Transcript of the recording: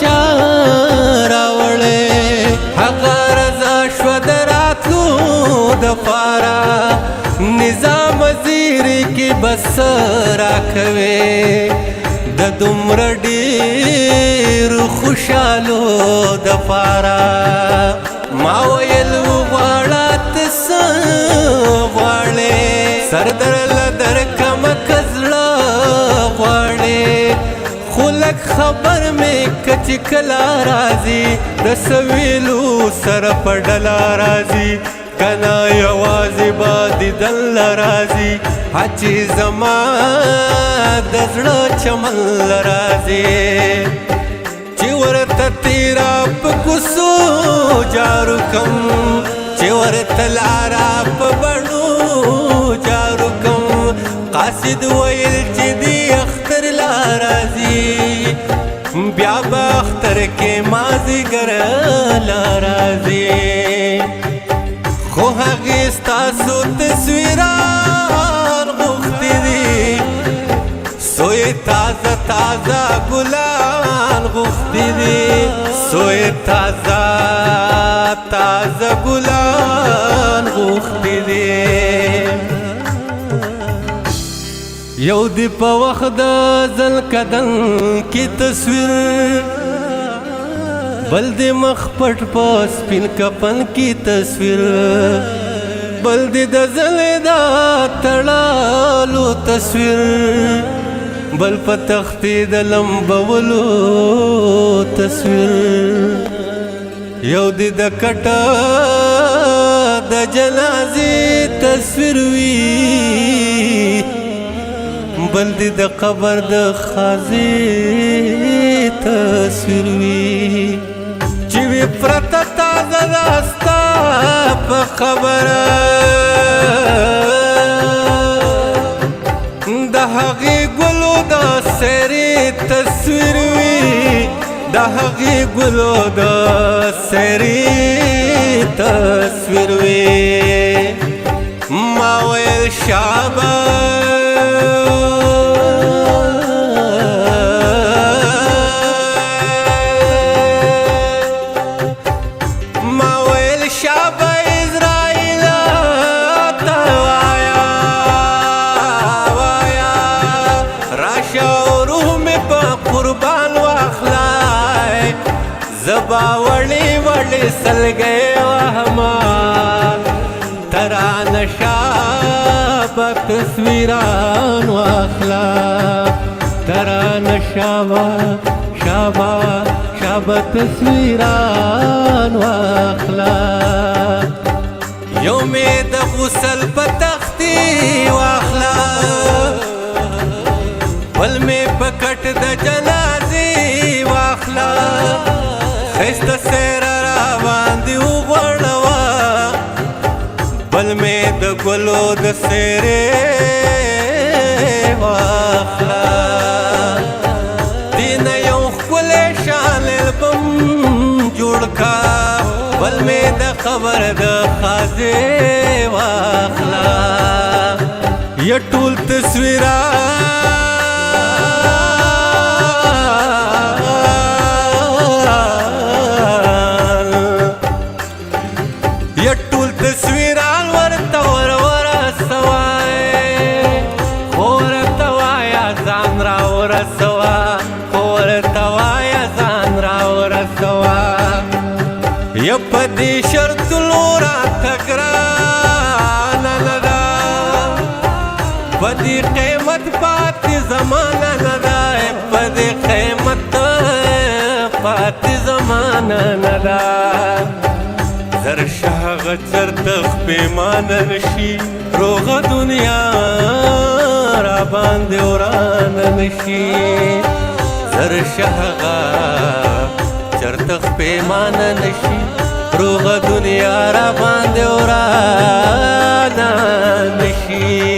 چا راوړې هغه رضا شوه د راتلو دپاره نظام وزیر کې بس راکوې د دومره ډېرو خوشحالو دپاره ما ویل وغواړه ته څه غواړې سر درله درکمه که زړه غواړې خو لږ خبر مې که چې کله راځي د څه ویلو سره په ډله راځي کنا یوازې به دیدل راځي چې زما د زړه چمن راځي چې ورته تیرا په کوڅو جارو کم چې ورته لاره په بڼو جارو کم قاصد ویل چې دی اختر لا راځي بیا به اختر کې مازدیګر لا راځي خو هغې ستاسو تصویران غوښتي دي سوی تازه تازه ګلان غوښتي دي سوی تازه تازه ګلان غوښتي دي یو دی په وخت د ذوالقدن کې تصویر بل دی مخ پټ په سپین کفن کی تصویر بل دی د زلې دا تړالو تصویر بل په تختې د لمبولو تصویر یو دی د کټه د جنازې تصویر وي بل دی د قبر د خازې تصویر وي چې وي پرته تازه ده ستا په خبره د هغې ګلو د سیرې تصویر وي د هغې ګلو د سیرې تصویر وي ما ویل شاباش زبا وړي وړي سلګي وهما ترانه شابه تصویران واخلا ترانه شابه تصویران واخلا یو مې د غسل په تختې واخلا بل مې په کټ د جنازې واخلا خیسته سیره را باندې وغوړوه بل مې د ګلو د سیرې واخله دې نه یو ښکلی شان البم جوړ کا بل مې د خبر د خازې واخله یا ټول تصویران تصویران ورته ورسوای خو ورته وایه ځان راورسوه خو ورته وایه ځان راورسوه یا په دې شرطونو راته ګرانه نه ده په دې قیمت پاتې زمانه نه ده په دې قیمت پاتې زمانه نه ده زر شهغه چرته خپېمانه نشي روغه دنیا را باندې ورانه نشي زر شهغه چرته خپېمانه نشي روغه دنیا را باندې ورانه نشي